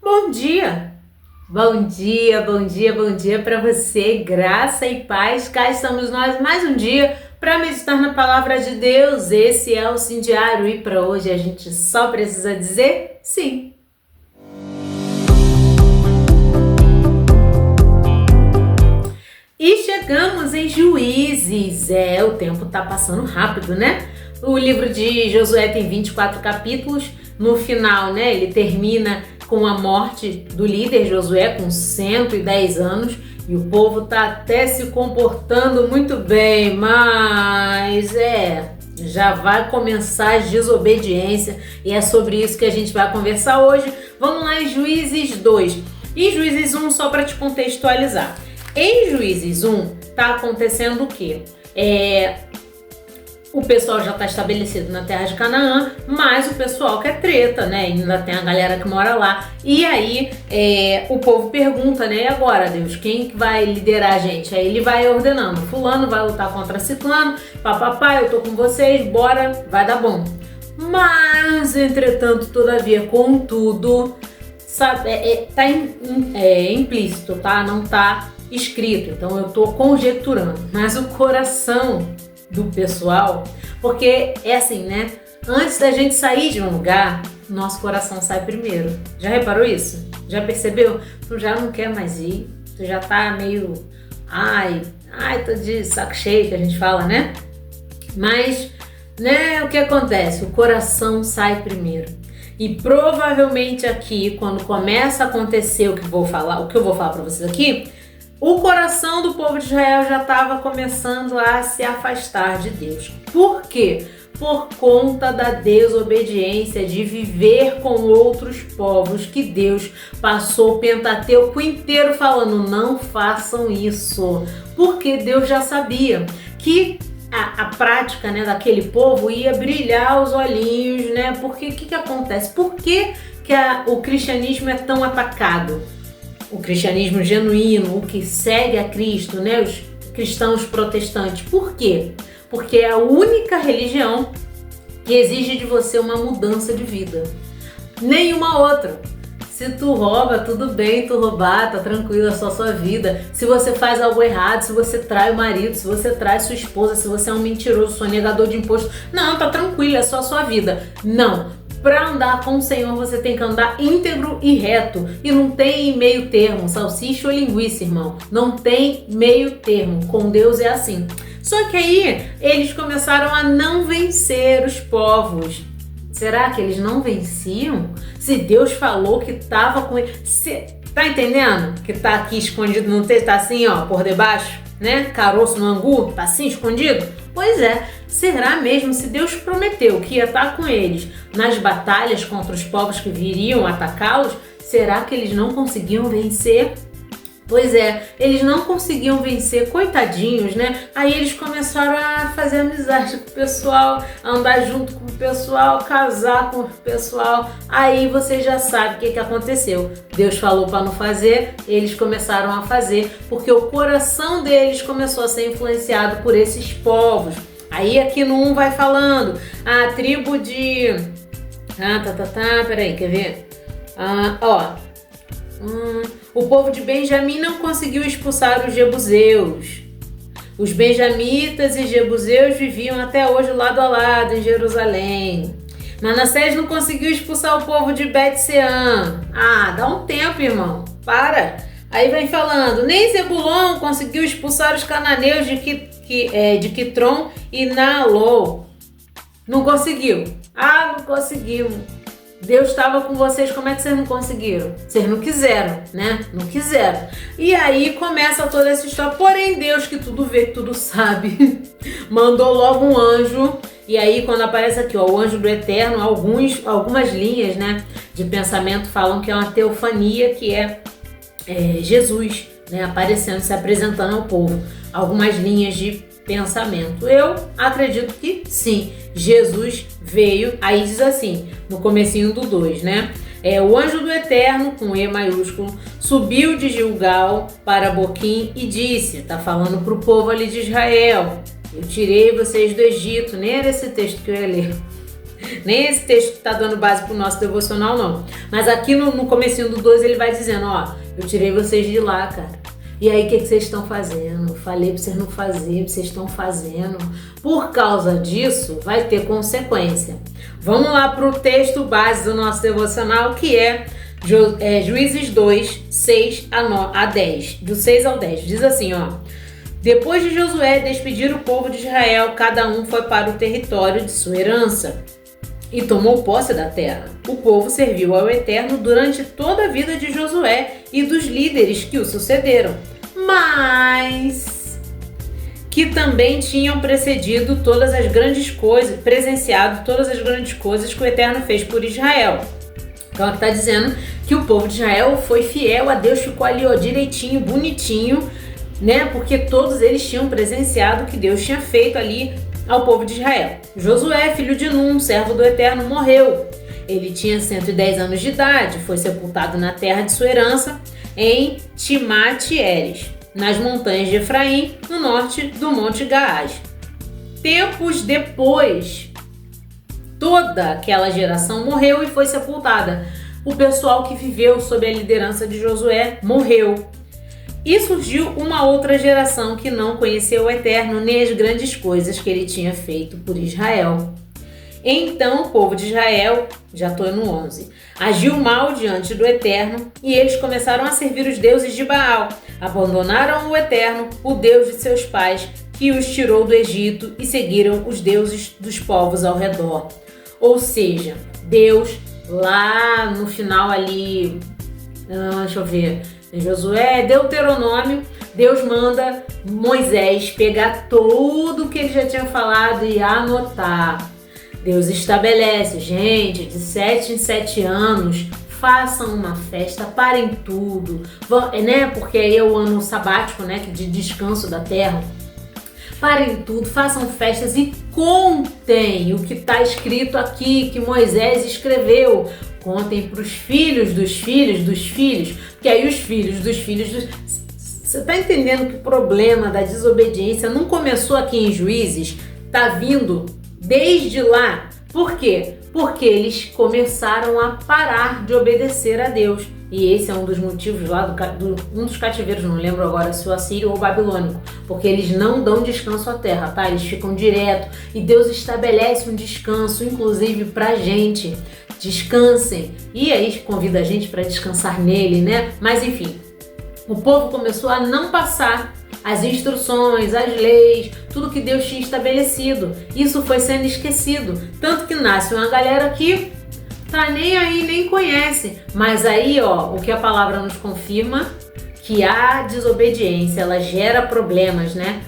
Bom dia! Bom dia, bom dia, bom dia para você, graça e paz. Cá estamos nós mais um dia para meditar na palavra de Deus. Esse é o Sim Diário e para hoje a gente só precisa dizer sim. E chegamos em Juízes. O tempo tá passando rápido, né? O livro de Josué tem 24 capítulos. No final, né, ele termina com a morte do líder Josué com 110 anos e o povo tá até se comportando muito bem, mas já vai começar a desobediência e é sobre isso que a gente vai conversar hoje. Vamos lá em Juízes 2. E Juízes 1, só para te contextualizar. Em Juízes 1 tá acontecendo o quê? O pessoal já está estabelecido na terra de Canaã, mas o pessoal quer treta, né? Ainda tem a galera que mora lá. E aí o povo pergunta, né? E agora, Deus, quem vai liderar a gente? Aí ele vai ordenando, fulano vai lutar contra ciclano, papapá, eu tô com vocês, bora, vai dar bom. Mas, entretanto, todavia, contudo, tá implícito, tá? Não tá escrito, então eu tô conjecturando. Mas o coração do pessoal, porque é assim, né? Antes da gente sair de um lugar, nosso coração sai primeiro. Já reparou isso? Já percebeu? Tu já não quer mais ir, tu já tá meio, tô de saco cheio, que a gente fala, né? Mas, né, o que acontece? O coração sai primeiro. E provavelmente aqui, quando começa a acontecer o que eu vou falar para vocês aqui, o coração do povo de Israel já estava começando a se afastar de Deus. Por quê? Por conta da desobediência de viver com outros povos que Deus passou o Pentateuco inteiro falando, não façam isso. Porque Deus já sabia que a prática, né, daquele povo ia brilhar os olhinhos, né? Porque o que acontece? Por que o cristianismo é tão atacado? O cristianismo genuíno, o que segue a Cristo, né? Os cristãos protestantes. Por quê? Porque é a única religião que exige de você uma mudança de vida. Nenhuma outra. Se tu rouba, tudo bem tu roubar, tá tranquilo, é só sua vida. Se você faz algo errado, se você trai o marido, se você trai sua esposa, se você é um mentiroso, sonegador de imposto, não, tá tranquilo, é só sua vida. Não. Para andar com o Senhor, você tem que andar íntegro e reto. E não tem meio termo, salsicha ou linguiça, irmão. Não tem meio termo. Com Deus é assim. Só que aí, eles começaram a não vencer os povos. Será que eles não venciam? Se Deus falou que estava com eles... Tá entendendo? Que tá aqui escondido, não tá assim, ó, por debaixo, né? Caroço no angu, tá assim escondido? Pois é, será mesmo se Deus prometeu que ia estar com eles nas batalhas contra os povos que viriam atacá-los, será que eles não conseguiam vencer? Pois é, eles não conseguiam vencer, coitadinhos, né? Aí eles começaram a fazer amizade com o pessoal, andar junto com o pessoal, casar com o pessoal. Aí você já sabe o que aconteceu. Deus falou para não fazer, eles começaram a fazer, porque o coração deles começou a ser influenciado por esses povos. Aí aqui no 1 vai falando, a tribo de... peraí, quer ver? O povo de Benjamim não conseguiu expulsar os jebuseus. Os benjamitas e jebuseus viviam até hoje lado a lado em Jerusalém. Manassés não conseguiu expulsar o povo de Bet-Sean. Dá um tempo, irmão. Para. Aí vem falando, nem Zebulon conseguiu expulsar os cananeus de Quitron e Naalol. Não conseguiu. Não conseguimos. Deus estava com vocês, como é que vocês não conseguiram? Vocês não quiseram, né? Não quiseram. E aí começa toda essa história. Porém, Deus, que tudo vê, que tudo sabe, mandou logo um anjo. E aí, quando aparece aqui, ó, o anjo do Eterno, algumas linhas, né, de pensamento falam que é uma teofania, que é Jesus, né, aparecendo, se apresentando ao povo. Algumas linhas de pensamento. Eu acredito que sim, Jesus veio, aí diz assim, no comecinho do 2, né? O anjo do Eterno, com E maiúsculo, subiu de Gilgal para Boquim e disse, tá falando pro povo ali de Israel, eu tirei vocês do Egito, nem era esse texto que eu ia ler. Nem esse texto que tá dando base pro nosso devocional, não. Mas aqui no comecinho do 12 ele vai dizendo, ó, eu tirei vocês de lá, cara. E aí, o que vocês estão fazendo? Falei pra vocês não fazerem, vocês estão fazendo. Por causa disso, vai ter consequência. Vamos lá pro texto base do nosso devocional, que é Juízes 2, 6 a 10. Do 6 ao 10. Diz assim, ó. Depois de Josué despedir o povo de Israel, cada um foi para o território de sua herança e tomou posse da terra. O povo serviu ao Eterno durante toda a vida de Josué e dos líderes que o sucederam, mas que também tinham presenciado todas as grandes coisas que o Eterno fez por Israel. Então ela está dizendo que o povo de Israel foi fiel a Deus, ficou ali ó, direitinho, bonitinho, né? Porque todos eles tinham presenciado o que Deus tinha feito ali ao povo de Israel. Josué, filho de Num, servo do Eterno, morreu. Ele tinha 110 anos de idade, foi sepultado na terra de sua herança, em Timate-Heres, nas montanhas de Efraim, no norte do Monte Gaás. Tempos depois, toda aquela geração morreu e foi sepultada. O pessoal que viveu sob a liderança de Josué morreu. E surgiu uma outra geração que não conheceu o Eterno nem as grandes coisas que ele tinha feito por Israel. Então o povo de Israel, já estou no 11, agiu mal diante do Eterno e eles começaram a servir os deuses de Baal. Abandonaram o Eterno, o Deus de seus pais, que os tirou do Egito, e seguiram os deuses dos povos ao redor. Ou seja, Deus lá no final ali, deixa eu ver, Josué, Deuteronômio, Deus manda Moisés pegar tudo que ele já tinha falado e anotar. Deus estabelece, gente, de 7 em 7 anos, façam uma festa, parem tudo, né? Porque aí é o ano sabático, né? De descanso da terra. Parem tudo, façam festas e contem o que está escrito aqui, que Moisés escreveu. Contem para os filhos dos filhos dos filhos, porque aí os filhos dos filhos dos... Você está entendendo que o problema da desobediência não começou aqui em Juízes? Está vindo desde lá. Por quê? Porque eles começaram a parar de obedecer a Deus. E esse é um dos motivos lá um dos cativeiros, não lembro agora se o assírio ou o babilônico, porque eles não dão descanso à terra, tá? Eles ficam direto e Deus estabelece um descanso, inclusive pra gente. Descansem. E aí convida a gente para descansar nele, né? Mas enfim, o povo começou a não passar as instruções, as leis, tudo que Deus tinha estabelecido. Isso foi sendo esquecido. Tanto que nasce uma galera que tá nem aí, nem conhece. Mas aí, ó, o que a palavra nos confirma, que a desobediência, ela gera problemas, né?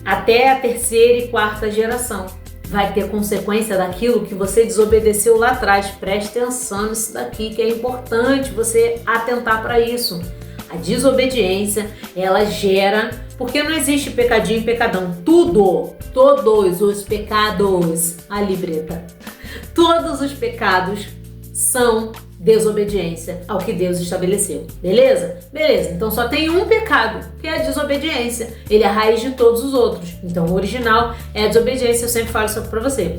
Até a 3ª e 4ª geração. Vai ter consequência daquilo que você desobedeceu lá atrás. Preste atenção nisso daqui, que é importante você atentar para isso. A desobediência, ela gera... Porque não existe pecadinho e pecadão. Todos os pecados... A libreta. Todos os pecados são desobediência ao que Deus estabeleceu. Beleza? Beleza. Então só tem um pecado, que é a desobediência. Ele é a raiz de todos os outros. Então o original é a desobediência. Eu sempre falo isso pra você.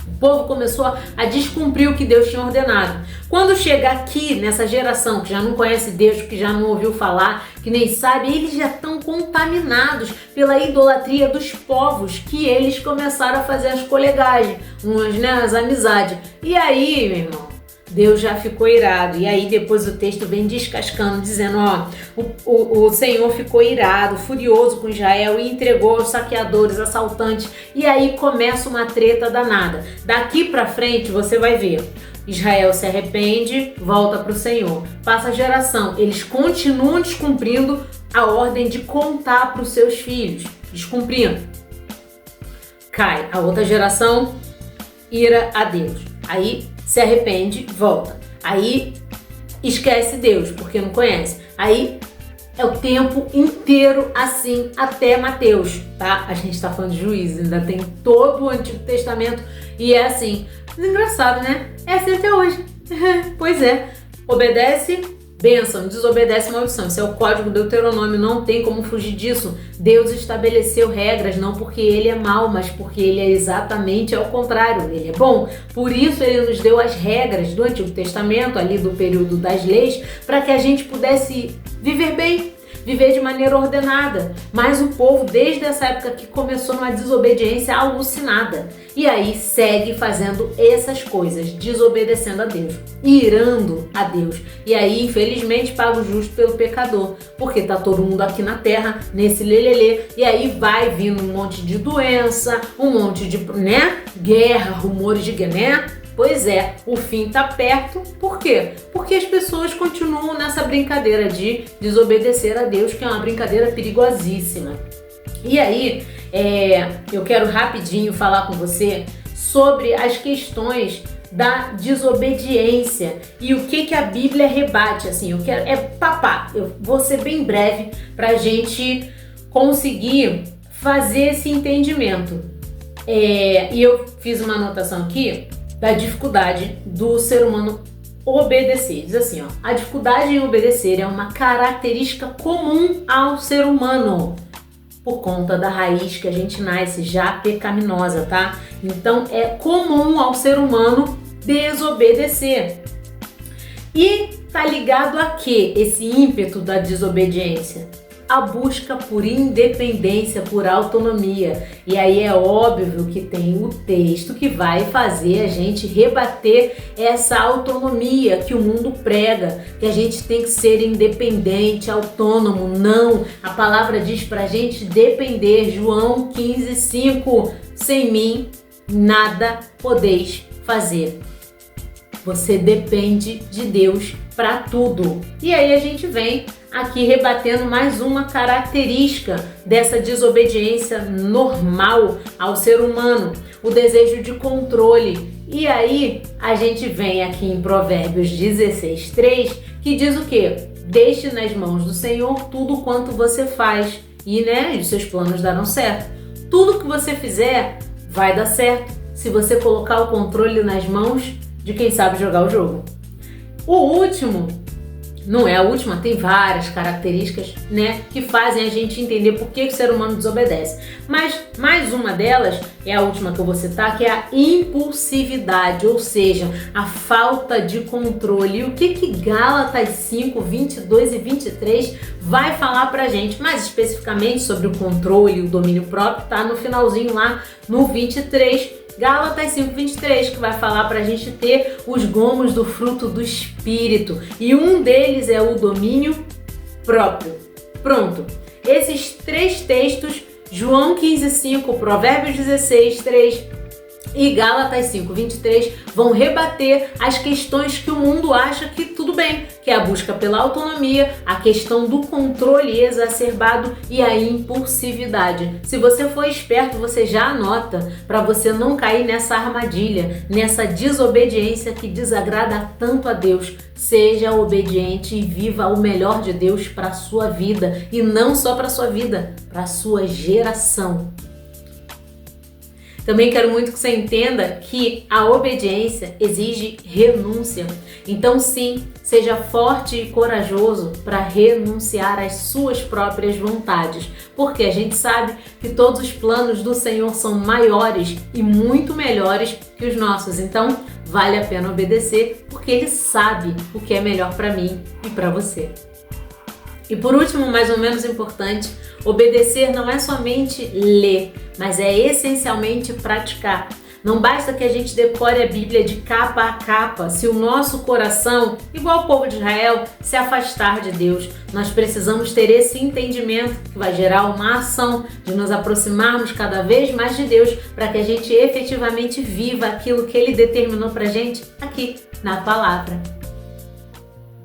O povo começou a descumprir o que Deus tinha ordenado. Quando chega aqui, nessa geração que já não conhece Deus, que já não ouviu falar, que nem sabe, eles já estão contaminados pela idolatria dos povos que eles começaram a fazer as colegagens, as amizades. E aí, meu irmão, Deus já ficou irado. E aí depois o texto vem descascando, dizendo, ó, o Senhor ficou irado, furioso com Israel e entregou aos saqueadores, assaltantes. E aí começa uma treta danada. Daqui pra frente você vai ver. Israel se arrepende, volta para o Senhor. Passa a geração, eles continuam descumprindo a ordem de contar para os seus filhos. Descumprindo. Cai a outra geração, ira a Deus. Aí se arrepende, volta. Aí esquece Deus, porque não conhece. Aí é o tempo inteiro assim, até Mateus, tá? A gente tá falando de Juízes, ainda tem todo o Antigo Testamento e é assim. Engraçado, né? É assim até hoje. Pois é. Obedece, bênção, desobedece, maldição. Esse é o código do Deuteronômio, não tem como fugir disso. Deus estabeleceu regras, não porque ele é mau, mas porque ele é exatamente ao contrário, ele é bom. Por isso ele nos deu as regras do Antigo Testamento, ali do período das leis, para que a gente pudesse viver bem, viver de maneira ordenada. Mas o povo, desde essa época que começou numa desobediência alucinada, e aí segue fazendo essas coisas, desobedecendo a Deus, irando a Deus, e aí infelizmente paga o justo pelo pecador, porque tá todo mundo aqui na terra nesse lelelê, e aí vai vindo um monte de doença, um monte de, guerra, rumores de guerra, Pois é, o fim tá perto. Por quê? Porque as pessoas continuam nessa brincadeira de desobedecer a Deus, que é uma brincadeira perigosíssima. E aí, eu quero rapidinho falar com você sobre as questões da desobediência e o que a Bíblia rebate. Assim, eu vou ser bem breve pra gente conseguir fazer esse entendimento. E eu fiz uma anotação aqui da dificuldade do ser humano obedecer. Diz assim, a dificuldade em obedecer é uma característica comum ao ser humano, por conta da raiz que a gente nasce já pecaminosa, tá? Então é comum ao ser humano desobedecer. E tá ligado a quê esse ímpeto da desobediência? A busca por independência, por autonomia. E aí é óbvio que tem o texto que vai fazer a gente rebater essa autonomia que o mundo prega, que a gente tem que ser independente, autônomo. Não, a palavra diz pra gente depender. João 15:5, sem mim nada podeis fazer. Você depende de Deus para tudo. E aí a gente vem aqui rebatendo mais uma característica dessa desobediência normal ao ser humano, o desejo de controle. E aí a gente vem aqui em Provérbios 16:3, que diz o quê? Deixe nas mãos do Senhor tudo quanto você faz e os seus planos darão certo. Tudo que você fizer vai dar certo se você colocar o controle nas mãos de quem sabe jogar o jogo. O último, não é a última, tem várias características, que fazem a gente entender por que o ser humano desobedece. Mas mais uma delas é a última que eu vou citar, que é a impulsividade, ou seja, a falta de controle. E o que Gálatas 5:22 e 23 vai falar pra gente, mais especificamente sobre o controle e o domínio próprio, tá no finalzinho lá no 23. Gálatas 5:23, que vai falar pra gente ter os gomos do fruto do Espírito. E um deles é o domínio próprio. Pronto. Esses três textos, João 15:5, Provérbios 16:3 e Gálatas 5:23, vão rebater as questões que o mundo acha que tudo bem, que é a busca pela autonomia, a questão do controle exacerbado e a impulsividade. Se você for esperto, você já anota para você não cair nessa armadilha, nessa desobediência que desagrada tanto a Deus. Seja obediente e viva o melhor de Deus para a sua vida, e não só para a sua vida, para a sua geração. Também quero muito que você entenda que a obediência exige renúncia. Então sim, seja forte e corajoso para renunciar às suas próprias vontades, porque a gente sabe que todos os planos do Senhor são maiores e muito melhores que os nossos. Então vale a pena obedecer, porque Ele sabe o que é melhor para mim e para você. E por último, mais ou menos importante, obedecer não é somente ler, mas é essencialmente praticar. Não basta que a gente decore a Bíblia de capa a capa, se o nosso coração, igual o povo de Israel, se afastar de Deus. Nós precisamos ter esse entendimento que vai gerar uma ação de nos aproximarmos cada vez mais de Deus, para que a gente efetivamente viva aquilo que Ele determinou pra gente aqui na palavra.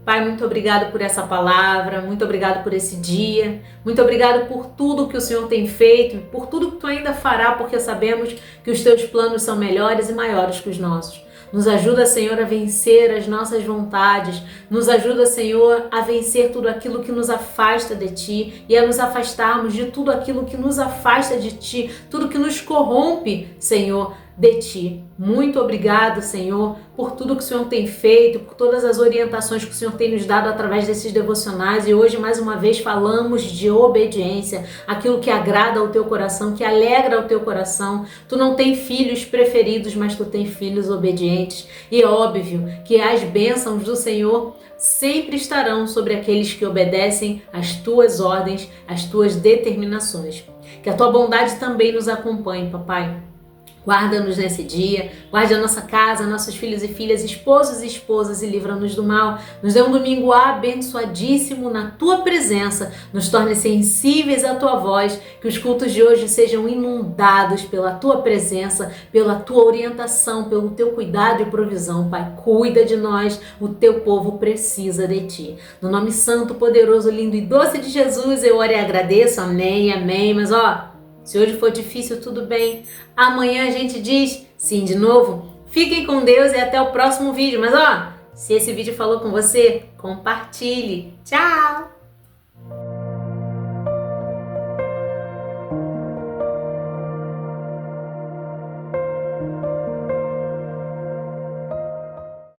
Pai, muito obrigado por essa palavra, muito obrigado por esse dia, muito obrigado por tudo que o Senhor tem feito, por tudo que Tu ainda fará, porque sabemos que os Teus planos são melhores e maiores que os nossos. Nos ajuda, Senhor, a vencer as nossas vontades, nos ajuda, Senhor, a vencer tudo aquilo que nos afasta de Ti e a nos afastarmos de tudo aquilo que nos afasta de Ti, tudo que nos corrompe, Senhor, de Ti. Muito obrigado, Senhor, por tudo que o Senhor tem feito, por todas as orientações que o Senhor tem nos dado através desses devocionais. E hoje, mais uma vez, falamos de obediência, aquilo que agrada ao Teu coração, que alegra o Teu coração. Tu não tem filhos preferidos, mas Tu tem filhos obedientes. E é óbvio que as bênçãos do Senhor sempre estarão sobre aqueles que obedecem às Tuas ordens, às Tuas determinações. Que a Tua bondade também nos acompanhe, Papai. Guarda-nos nesse dia, guarde a nossa casa, nossos filhos e filhas, esposos e esposas, e livra-nos do mal. Nos dê um domingo abençoadíssimo na Tua presença, nos torne sensíveis à Tua voz, que os cultos de hoje sejam inundados pela Tua presença, pela Tua orientação, pelo Teu cuidado e provisão. Pai, cuida de nós, o Teu povo precisa de Ti. No nome santo, poderoso, lindo e doce de Jesus, eu oro e agradeço, amém, amém. Mas se hoje for difícil, tudo bem. Amanhã a gente diz sim de novo. Fiquem com Deus e até o próximo vídeo. Mas se esse vídeo falou com você, compartilhe. Tchau!